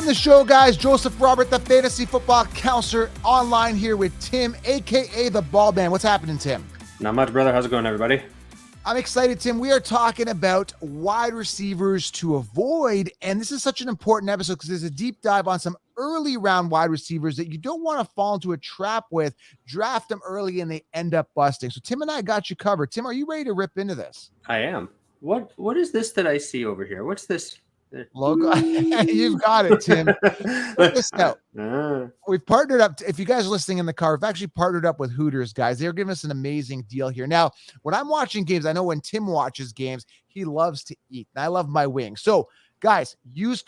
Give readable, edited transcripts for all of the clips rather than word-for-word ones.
Welcome to the show, guys. Joseph Robert, the fantasy football counselor, online here with Tim, a.k.a. the Ball Man. What's happening, Tim? Not much, brother. How's it going, everybody? I'm excited, Tim. We are talking about wide receivers to avoid, and this is such an important episode because there's a deep dive on some early round wide receivers that you don't want to fall into a trap with. Draft them early and they end up busting. So Tim and I got you covered. Tim, are you ready to rip into this? I am. What is this that I see over here? What's this? Logo. You've got it, Tim. Check this out. We've partnered up. If you guys are listening in the car, we've actually partnered up with Hooters, guys. They're giving us an amazing deal here. Now, when I'm watching games, I know when Tim watches games, he loves to eat. And I love my wings. So, guys,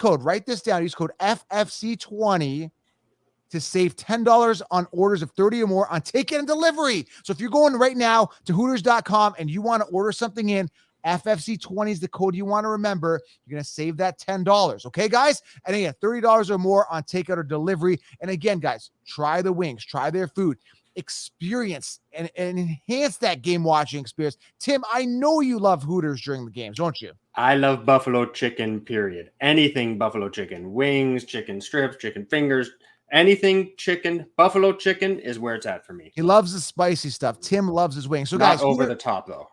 write this down. Use code FFC20 to save $10 on orders of 30 or more on takeout and delivery. So if you're going right now to Hooters.com and you want to order something in, FFC20 is the code you want to remember. You're going to save that $10. Okay, guys? And again, $30 or more on takeout or delivery. And again, guys, try the wings, try their food, experience and enhance that game watching experience. Tim, I know you love Hooters during the games, don't you? I love buffalo chicken, period. Anything buffalo chicken, wings, chicken strips, chicken fingers, anything chicken, buffalo chicken is where it's at for me. He loves the spicy stuff. Tim loves his wings. So Not guys, over the top though.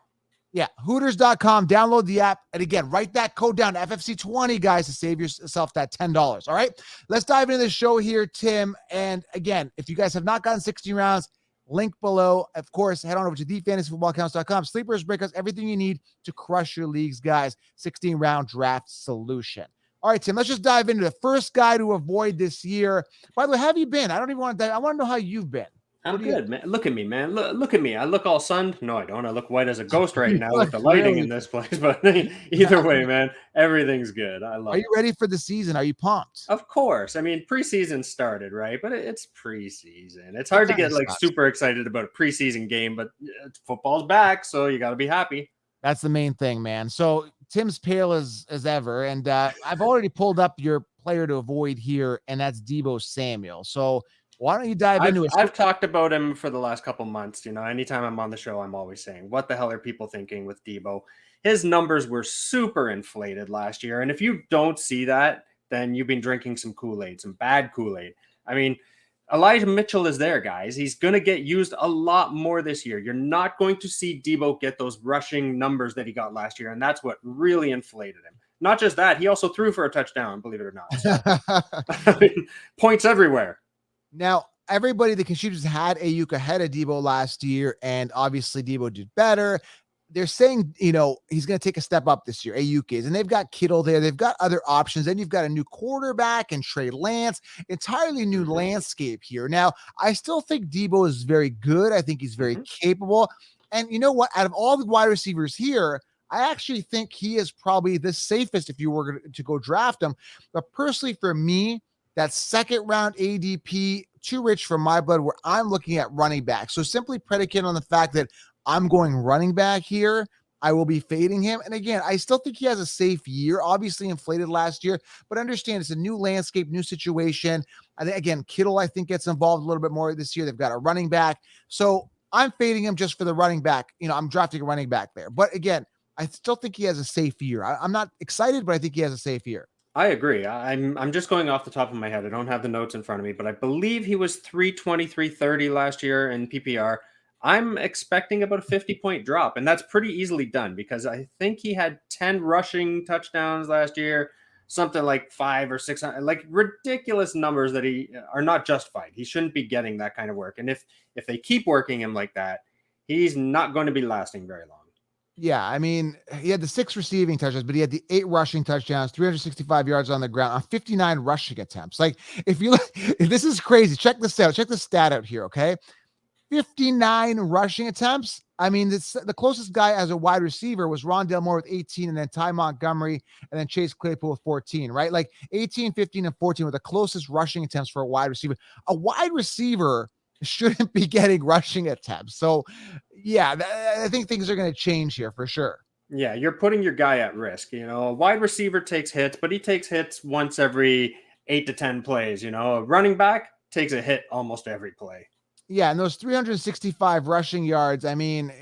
Yeah, Hooters.com, download the app. And again, write that code down, FFC20, guys, to save yourself that $10. All right, let's dive into the show here, Tim. And again, if you guys have not gotten 16 rounds, link below. Of course, head on over to thefantasyfootballcounts.com. Sleepers, breakers, everything you need to crush your leagues, guys. 16-round draft solution. All right, Tim, let's just dive into the first guy to avoid this year. By the way, how have you been? I don't even want to dive. I want to know how you've been. I'm good, man. Look at me, man. Look at me. I look all sunned. No, I don't. I look white as a ghost right now with the lighting in this place. But either way, man, everything's good. I love it. Are you ready for the season? Are you pumped? Of course. I mean, preseason started, right? But it's preseason. It's hard to get super excited about a preseason game, but football's back, so you got to be happy. That's the main thing, man. So Tim's pale as ever, and I've already pulled up your player to avoid here, and that's Deebo Samuel. So why don't you dive into it? I've talked about him for the last couple months. You know, anytime I'm on the show, I'm always saying, what the hell are people thinking with Deebo? His numbers were super inflated last year. And if you don't see that, then you've been drinking some Kool-Aid, some bad Kool-Aid. I mean, Elijah Mitchell is there, guys. He's going to get used a lot more this year. You're not going to see Deebo get those rushing numbers that he got last year. And that's what really inflated him. Not just that, he also threw for a touchdown, believe it or not. So, I mean, points everywhere. Now, everybody that contributors had Ayuk ahead of Deebo last year, and obviously Deebo did better. They're saying, you know, he's going to take a step up this year. Ayuk is, and they've got Kittle there. They've got other options. Then you've got a new quarterback and Trey Lance, entirely new landscape here. Now, I still think Deebo is very good. I think he's very capable. And you know what? Out of all the wide receivers here, I actually think he is probably the safest if you were to go draft him. But personally, for me, that second round ADP, too rich for my blood, where I'm looking at running back. So simply predicated on the fact that I'm going running back here, I will be fading him. And again, I still think he has a safe year, obviously inflated last year, but understand it's a new landscape, new situation. I think, again, Kittle, I think, gets involved a little bit more this year. They've got a running back. So I'm fading him just for the running back. You know, I'm drafting a running back there. But again, I still think he has a safe year. I'm not excited, but I think he has a safe year. I agree. I'm just going off the top of my head. I don't have the notes in front of me, but I believe he was 320-330 last year in PPR. I'm expecting about a 50-point drop, and that's pretty easily done because I think he had 10 rushing touchdowns last year, something like 500 or 600, like ridiculous numbers that are not justified. He shouldn't be getting that kind of work. And if they keep working him like that, he's not going to be lasting very long. Yeah, I mean, he had the 6 receiving touchdowns, but he had the 8 rushing touchdowns, 365 yards on the ground on 59 rushing attempts. Like, if this is crazy. Check this out. Check the stat out here, okay? 59 rushing attempts. I mean, the closest guy as a wide receiver was Rondale Moore with 18, and then Ty Montgomery, and then Chase Claypool with 14, right? Like 18, 15, and 14 were the closest rushing attempts for a wide receiver. A wide receiver shouldn't be getting rushing attempts. So, yeah, I think things are going to change here for sure. Yeah, you're putting your guy at risk. You know, a wide receiver takes hits, but he takes hits once every 8 to 10 plays. You know, a running back takes a hit almost every play. Yeah, and those 365 rushing yards, I mean,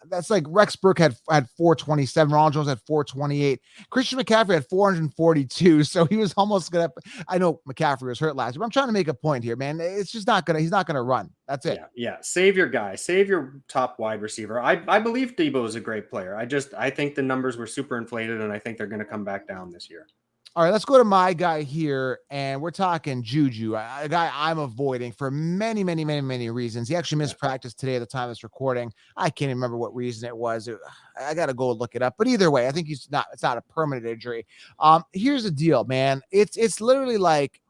That's like Rex Burke had 427. Ronald Jones had 428. Christian McCaffrey had 442. So he was almost gonna. I know McCaffrey was hurt last year, but I'm trying to make a point here, man. It's just not gonna. He's not gonna run. That's it. Yeah. Save your guy. Save your top wide receiver. I believe Deebo is a great player. I think the numbers were super inflated, and I think they're going to come back down this year. All right, let's go to my guy here, and we're talking Juju, a guy I'm avoiding for many, many, many, many reasons. He actually missed practice today at the time of this recording. I can't even remember what reason it was. I got to go look it up. But either way, I think it's not a permanent injury. Here's the deal, man. It's literally like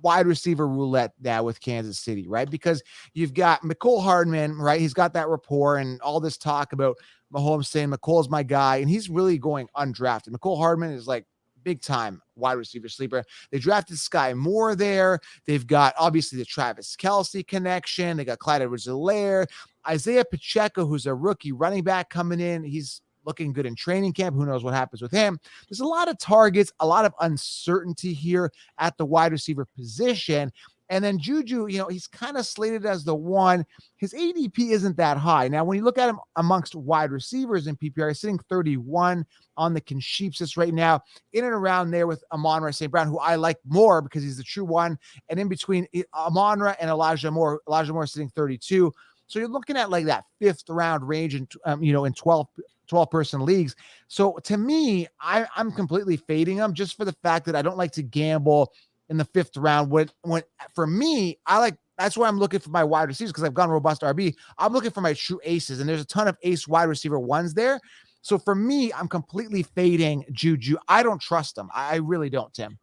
wide receiver roulette now with Kansas City, right? Because you've got McCole Hardman, right? He's got that rapport and all this talk about Mahomes saying McCole's my guy, and he's really going undrafted. McCole Hardman is like big time wide receiver sleeper. They drafted Sky Moore there. They've got obviously the Travis Kelce connection. They got Clyde Edwards-Helaire, Isaiah Pacheco, who's a rookie running back coming in. He's looking good in training camp. Who knows what happens with him? There's a lot of targets, a lot of uncertainty here at the wide receiver position. And then Juju, he's kind of slated as the one. His ADP isn't that high. Now, when you look at him amongst wide receivers in PPR, he's sitting 31 on the Concheapsis right now, in and around there with Amon-Ra St. Brown, who I like more because he's the true one. And in between Amon-Ra and Elijah Moore is sitting 32. So you're looking at like that 5th round range in 12 person leagues. So to me, I'm completely fading him just for the fact that I don't like to gamble in the 5th round. When for me, that's why I'm looking for my wide receivers, because I've gone robust RB. I'm looking for my true aces, and there's a ton of ace wide receiver ones there. So for me, I'm completely fading Juju. I don't trust him. I really don't, Tim.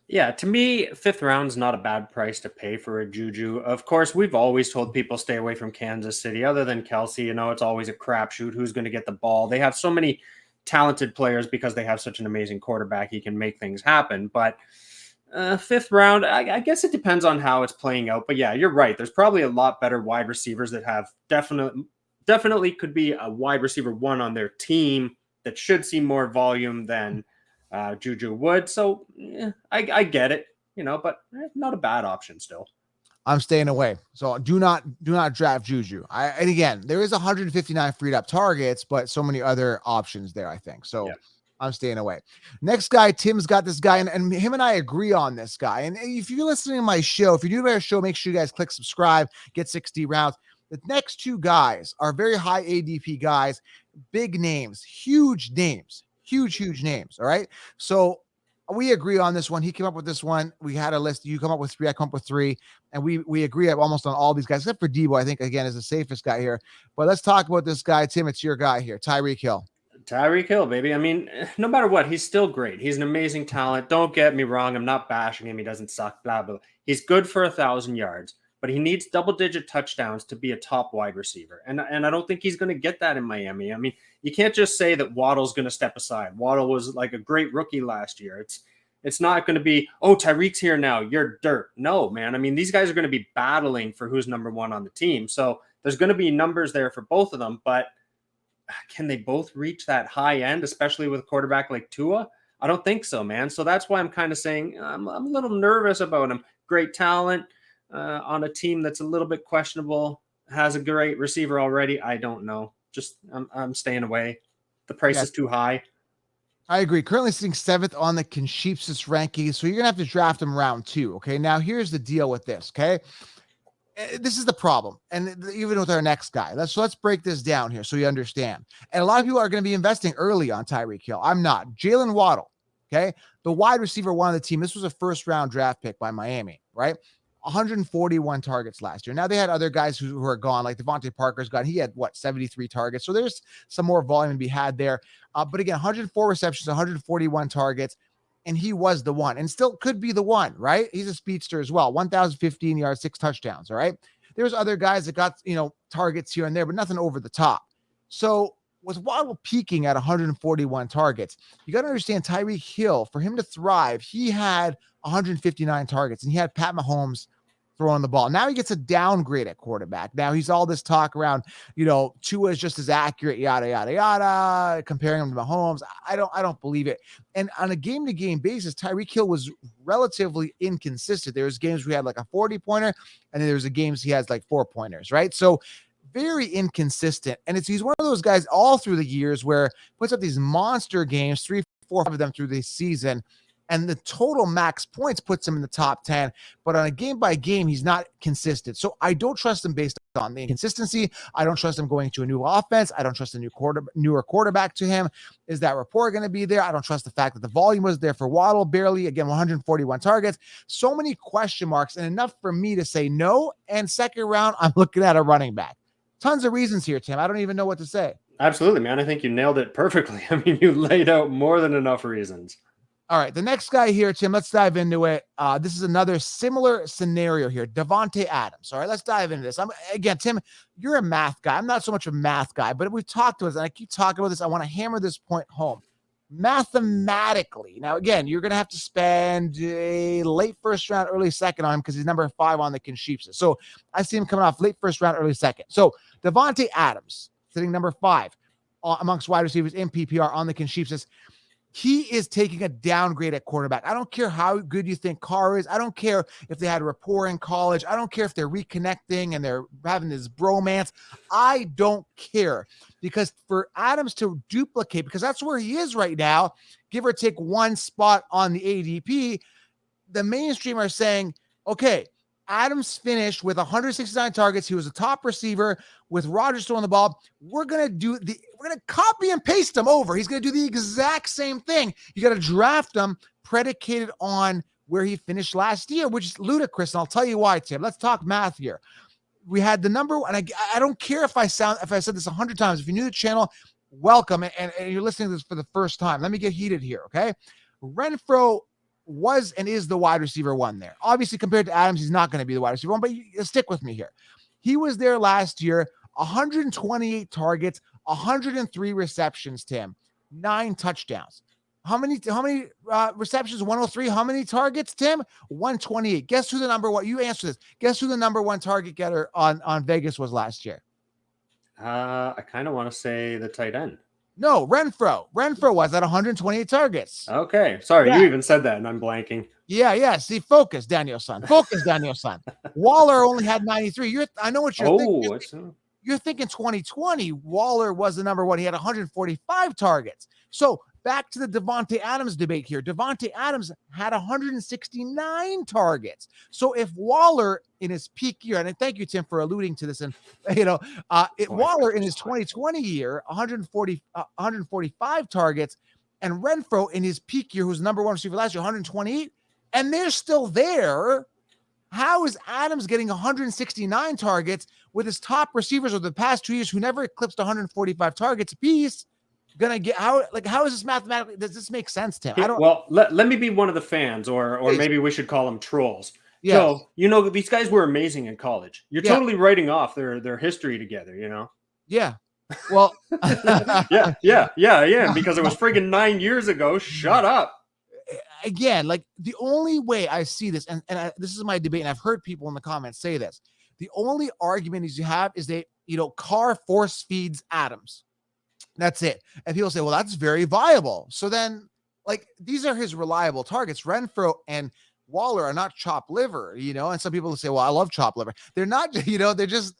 Yeah, to me, 5th round's not a bad price to pay for a Juju. Of course, we've always told people stay away from Kansas City. Other than Kelce, it's always a crapshoot who's going to get the ball. They have so many talented players because they have such an amazing quarterback. He can make things happen. But 5th round, I guess it depends on how it's playing out. But yeah, you're right. There's probably a lot better wide receivers that have definitely could be a wide receiver one on their team that should see more volume than Juju would. So I get it, but not a bad option still. I'm staying away. So do not draft Juju. And again, there is 159 freed up targets, but so many other options there, I think. So yeah. I'm staying away. Next guy, Tim's got this guy, and him and I agree on this guy. And if you're listening to my show, if you're new to our show, make sure you guys click subscribe, get 60 rounds. The next two guys are very high ADP guys, big names, huge names. All right. So we agree on this one. He came up with this one. We had a list. You come up with 3. I come up with 3. And we agree almost on all these guys, except for Deebo, I think, again, is the safest guy here. But let's talk about this guy. Tim, it's your guy here. Tyreek Hill. Tyreek Hill, baby. I mean, no matter what, he's still great. He's an amazing talent. Don't get me wrong. I'm not bashing him. He doesn't suck, blah, blah. He's good for 1,000 yards, but he needs double-digit touchdowns to be a top wide receiver. And I don't think he's going to get that in Miami. I mean, you can't just say that Waddle's going to step aside. Waddle was like a great rookie last year. It's not going to be, oh, Tyreek's here now, you're dirt. No, man. I mean, these guys are going to be battling for who's number one on the team. So there's going to be numbers there for both of them, but can they both reach that high end, especially with a quarterback like Tua? I don't think so, man. So that's why I'm kind of saying I'm a little nervous about him. Great talent on a team that's a little bit questionable, has a great receiver already. I don't know. Just I'm staying away. The price is too high. I agree. Currently sitting 7th on the Concheapsis rankings, so you're going to have to draft him round 2, okay? Now, here's the deal with this, okay? This is the problem, and even with our next guy. Let's break this down here so you understand. And a lot of people are going to be investing early on Tyreek Hill. I'm not. Jalen Waddle, okay? The wide receiver one of the team. This was a 1st-round draft pick by Miami, right? 141 targets last year. Now they had other guys who are gone, like Devontae Parker's gone. He had 73 targets. So there's some more volume to be had there. But again, 104 receptions, 141 targets, and he was the one, and still could be the one, right? He's a speedster as well. 1,015 yards, 6 touchdowns. All right. There's other guys that got targets here and there, but nothing over the top. So with Waddle peaking at 141 targets, you got to understand Tyreek Hill, for him to thrive, he had 159 targets, and he had Pat Mahomes throwing the ball. Now he gets a downgrade at quarterback. Now he's all this talk around, Tua is just as accurate, yada, yada, yada, comparing him to Mahomes. I don't believe it. And on a game-to-game basis, Tyreek Hill was relatively inconsistent. There was games we had like a 40-pointer, and then there was games he has like 4-pointers, right? So very inconsistent. And he's one of those guys all through the years where puts up these monster games, 3, 4, 5 of them through the season. And the total max points puts him in the top 10, but on a game by game, he's not consistent. So I don't trust him based on the inconsistency. I don't trust him going to a new offense. I don't trust a newer quarterback to him. Is that rapport going to be there? I don't trust the fact that the volume was there for Waddle, barely, again, 141 targets. So many question marks, and enough for me to say no. And second round, I'm looking at a running back. Tons of reasons here, Tim. I don't even know what to say. Absolutely, man. I think you nailed it perfectly. I mean, you laid out more than enough reasons. All right, the next guy here, Tim, let's dive into it. This is another similar scenario here. Devonta Adams. All right, let's dive into this. Again, Tim, you're a math guy. I'm not so much a math guy, but we've talked about this, and I keep talking about this. I want to hammer this point home. Mathematically, now, again, you're going to have to spend a late first round, early second on him because he's number 5 on the Concheapsis. So I see him coming off late first round, early second. So Devonta Adams, sitting number 5 amongst wide receivers in PPR on the Concheapsis. He is taking a downgrade at quarterback. I don't care how good you think Carr is. I don't care if they had rapport in college. I don't care if they're reconnecting and they're having this bromance. I don't care, because for Adams to duplicate, because that's where he is right now, give or take one spot on the ADP, the mainstream are saying, okay, Adams finished with 169 targets. He was a top receiver with Rodgers throwing the ball. We're going to copy and paste him over. He's going to do the exact same thing. You got to draft him predicated on where he finished last year, which is ludicrous. And I'll tell you why, Tim. Let's talk math here. We had the number one, and I don't care if I said this 100 times. If you're new to the channel, welcome. And you're listening to this for the first time. Let me get heated here. Okay. Renfrow was and is the wide receiver 1 there. Obviously, compared to Adams, he's not going to be the wide receiver 1, but you stick with me here. He was there last year, 128 targets, 103 receptions, Tim, 9 touchdowns. How many receptions? 103. How many targets, Tim? 128. Guess who the number one? You answer this. Guess who the number 1 target getter on Vegas was last year? I kind of want to say the tight end. No, Renfrow. Renfrow was at 128 targets. Okay. Sorry, you even said that, and I'm blanking. Yeah. See, focus, Daniel-san. Focus, Daniel-san. Waller only had 93. I know what you're thinking. You're thinking 2020. Waller was the number 1. He had 145 targets. So back to the Devonta Adams debate here. Devonta Adams had 169 targets. So if Waller in his peak year, and thank you, Tim, for alluding to this, and Waller in his 2020 year, 145 targets, and Renfrow in his peak year, who's number 1 receiver last year, 128, and they're still there. How is Adams getting 169 targets with his top receivers over the past 2 years who never eclipsed 145 targets apiece? Gonna get how is this mathematically? Does this make sense, Tim? I don't. Well, let me be one of the fans, or maybe we should call them trolls. Yes. So these guys were amazing in college. You're totally writing off their history together. Yeah. Well. yeah. Because it was friggin' 9 years ago. Shut up. Again, like the only way I see this, and this is my debate, and I've heard people in the comments say this. The only argument is you have is that Carr force feeds Adams. That's it. And people say, well, that's very viable. So then, these are his reliable targets. Renfrow and Waller are not chopped liver, and some people say, well, I love chopped liver. They're not, they're just,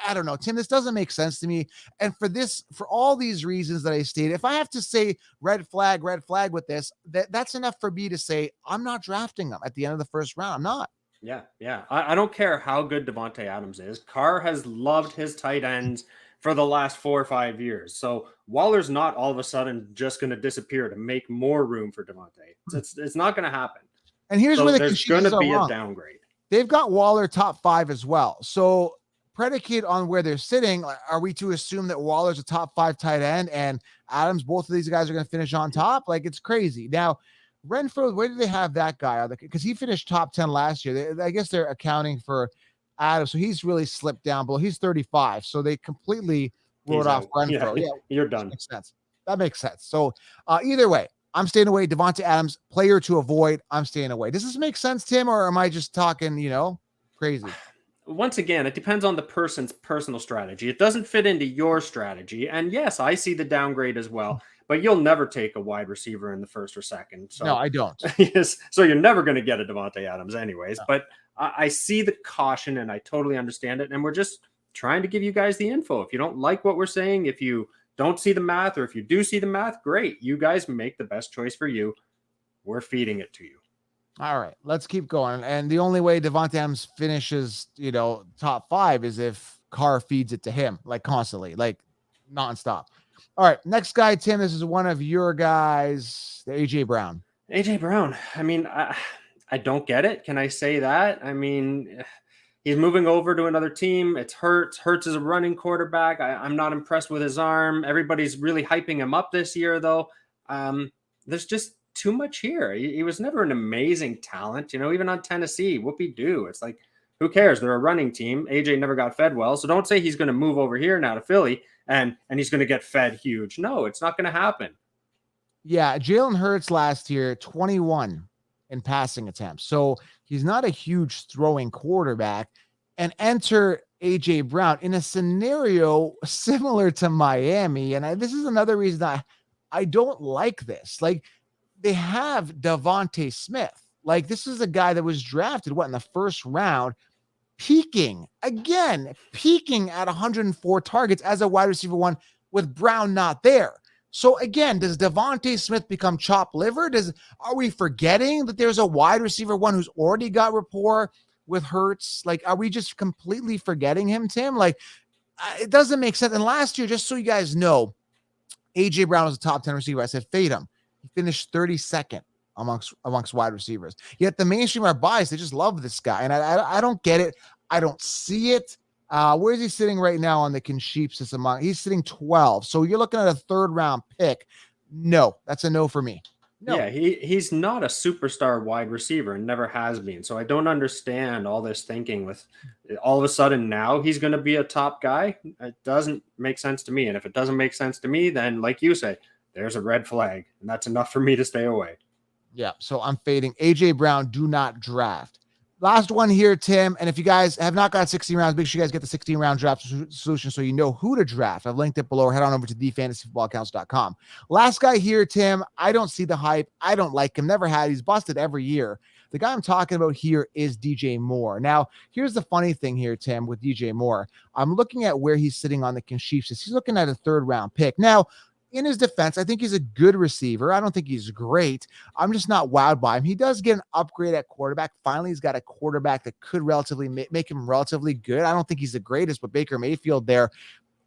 I don't know, Tim, this doesn't make sense to me. And for all these reasons that I stated, if I have to say red flag with this, that's enough for me to say, I'm not drafting them at the end of the first round. I'm not. Yeah. I don't care how good Devonta Adams is. Carr has loved his tight ends for the last 4 or 5 years. So Waller's not all of a sudden just going to disappear to make more room for Devonta. It's not going to happen. And here's where there's going to be a downgrade. They've got Waller top 5 as well. So predicate on where they're sitting, are we to assume that Waller's a top 5 tight end and Adams, both of these guys are going to finish on top? It's crazy. Now, Renfrow, where do they have that guy? Because he finished top 10 last year. I guess they're accounting for Adams, so he's really slipped down below. He's 35, so they completely wrote off Renfrow. Yeah, you're done. That makes sense. So either way, I'm staying away. Devonta Adams, player to avoid. I'm staying away. Does this make sense, Tim, or am I just talking, crazy? Once again, it depends on the person's personal strategy. It doesn't fit into your strategy. And yes, I see the downgrade as well, but you'll never take a wide receiver in the first or second. So, no, I don't. Yes, so you're never going to get a Devonta Adams anyways. No. But I see the caution and I totally understand it. And we're just trying to give you guys the info. If you don't like what we're saying, if you don't see the math, or if you do see the math, great. You guys make the best choice for you. We're feeding it to you. All right, let's keep going. And the only way Devonta Adams finishes, top 5 is if Carr feeds it to him, like constantly, like nonstop. All right, next guy, Tim. This is one of your guys, the AJ Brown. AJ Brown. I mean, I don't get it. Can I say that? I mean, he's moving over to another team. It's Hurts. Hurts is a running quarterback. I'm not impressed with his arm. Everybody's really hyping him up this year, though. There's just too much here. He was never an amazing talent, even on Tennessee. Whoopie-doo. It's like, who cares? They're a running team. AJ never got fed well. So don't say he's going to move over here now to Philly and he's going to get fed huge. No, it's not going to happen. Yeah, Jalen Hurts last year, 21 in passing attempts. So he's not a huge throwing quarterback. And enter AJ Brown in a scenario similar to Miami. And this is another reason I don't like this. Like, they have Devonta Smith. Like, this is a guy that was drafted, in the first round, peaking at 104 targets as a wide receiver 1 with Brown not there. So again, does Devonta Smith become chopped liver? Are we forgetting that there's a wide receiver 1 who's already got rapport with Hurts? Like, are we just completely forgetting him, Tim? Like, it doesn't make sense. And last year, just so you guys know, AJ Brown was a top 10 receiver. I said fade him. He finished 32nd amongst wide receivers. Yet the mainstream are biased. They just love this guy. And I don't get it. I don't see it. Where is he sitting right now on the consensus among? He's sitting 12. So you're looking at a 3rd round pick. No, that's a no for me. No. Yeah, he's not a superstar wide receiver and never has been. So I don't understand all this thinking with all of a sudden now he's going to be a top guy. It doesn't make sense to me. And if it doesn't make sense to me, then like you say, there's a red flag, and that's enough for me to stay away. Yeah, so I'm fading AJ Brown. Do not draft. Last one here, Tim. And if you guys have not got 16 rounds, make sure you guys get the 16 round draft solution so you know who to draft. I've linked it below, or head on over to thefantasyfootballaccounts.com. Last guy here, Tim. I don't see the hype. I don't like him. Never had. He's busted every year. The guy I'm talking about here is DJ Moore. Now, here's the funny thing here, Tim, with DJ Moore. I'm looking at where he's sitting on the consensus. He's looking at a 3rd round pick. Now, in his defense, I think he's a good receiver. I don't think he's great. I'm just not wowed by him. He does get an upgrade at quarterback. Finally, he's got a quarterback that could relatively make him relatively good. I don't think he's the greatest, but Baker Mayfield there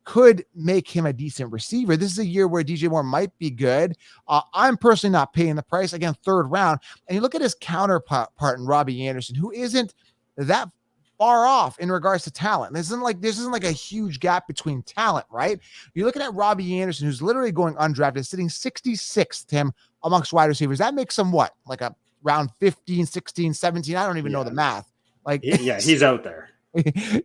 could make him a decent receiver. This is a year where DJ Moore might be good. I'm personally not paying the price. Again, 3rd round. And you look at his counterpart in Robbie Anderson, who isn't that far off in regards to talent. This isn't like a huge gap between talent, right? You're looking at Robbie Anderson, who's literally going undrafted, sitting 66th, Tim, amongst wide receivers. That makes him what? Like a round 15, 16, 17. I don't even know the math. Like, yeah, he's out there.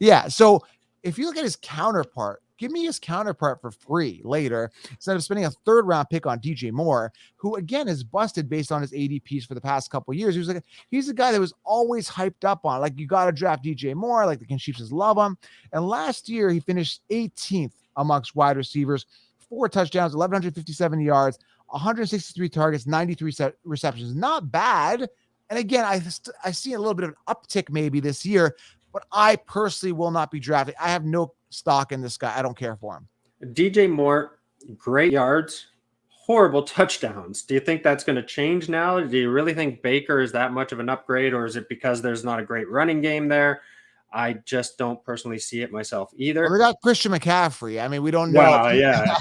Yeah. So if you look at his counterpart, give me his counterpart for free later instead of spending a 3rd round pick on DJ Moore, who again is busted based on his ADPs for the past couple of years. He's a guy that was always hyped up on, like, you got to draft DJ Moore, like the Chiefs love him. And last year he finished 18th amongst wide receivers, 4 touchdowns, 1,157 yards, 163 targets, 93 receptions. Not bad. And again, I see a little bit of an uptick maybe this year, but I personally will not be drafting. I have no stock in this guy. I don't care for him. DJ Moore, great yards, horrible touchdowns. Do you think that's going to change now? Do you really think Baker is that much of an upgrade, or is it because there's not a great running game there? I just don't personally see it myself either. Well, we got Christian McCaffrey. I mean, we don't know. Wow, yeah.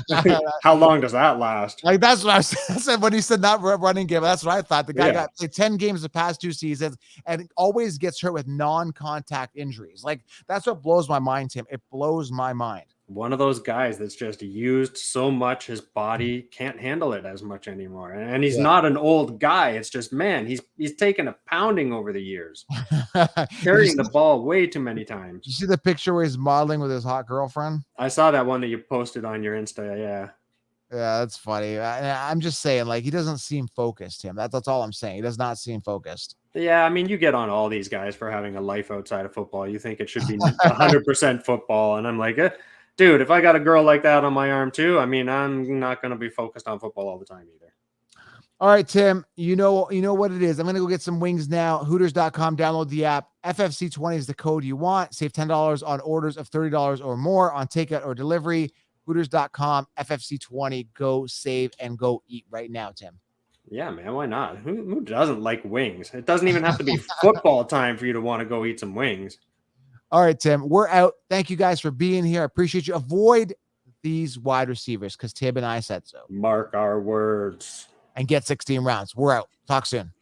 How long does that last? Like, that's what I said when he said not running game. That's what I thought. The guy got played 10 games the past 2 seasons and always gets hurt with non-contact injuries. Like, that's what blows my mind, Tim. It blows my mind. One of those guys that's just used so much, his body can't handle it as much anymore. And he's not an old guy. It's just, man, he's taken a pounding over the years, carrying the ball way too many times. You see the picture where he's modeling with his hot girlfriend? I saw that one that you posted on your Insta. Yeah. Yeah, that's funny. I'm just saying, like, he doesn't seem focused, Tim. That's all I'm saying. He does not seem focused. Yeah, I mean, you get on all these guys for having a life outside of football. You think it should be 100% football. And I'm like, dude, if I got a girl like that on my arm too, I mean, I'm not going to be focused on football all the time either. All right, Tim, you know what it is. I'm going to go get some wings now. Hooters.com, download the app. FFC20 is the code you want. Save $10 on orders of $30 or more on takeout or delivery. Hooters.com, FFC20. Go save and go eat right now, Tim. Yeah, man, why not? Who doesn't like wings? It doesn't even have to be football time for you to want to go eat some wings. All right, Tim, we're out. Thank you guys for being here. I appreciate you. Avoid these wide receivers because Tim and I said so. Mark our words. And get 16 rounds. We're out. Talk soon.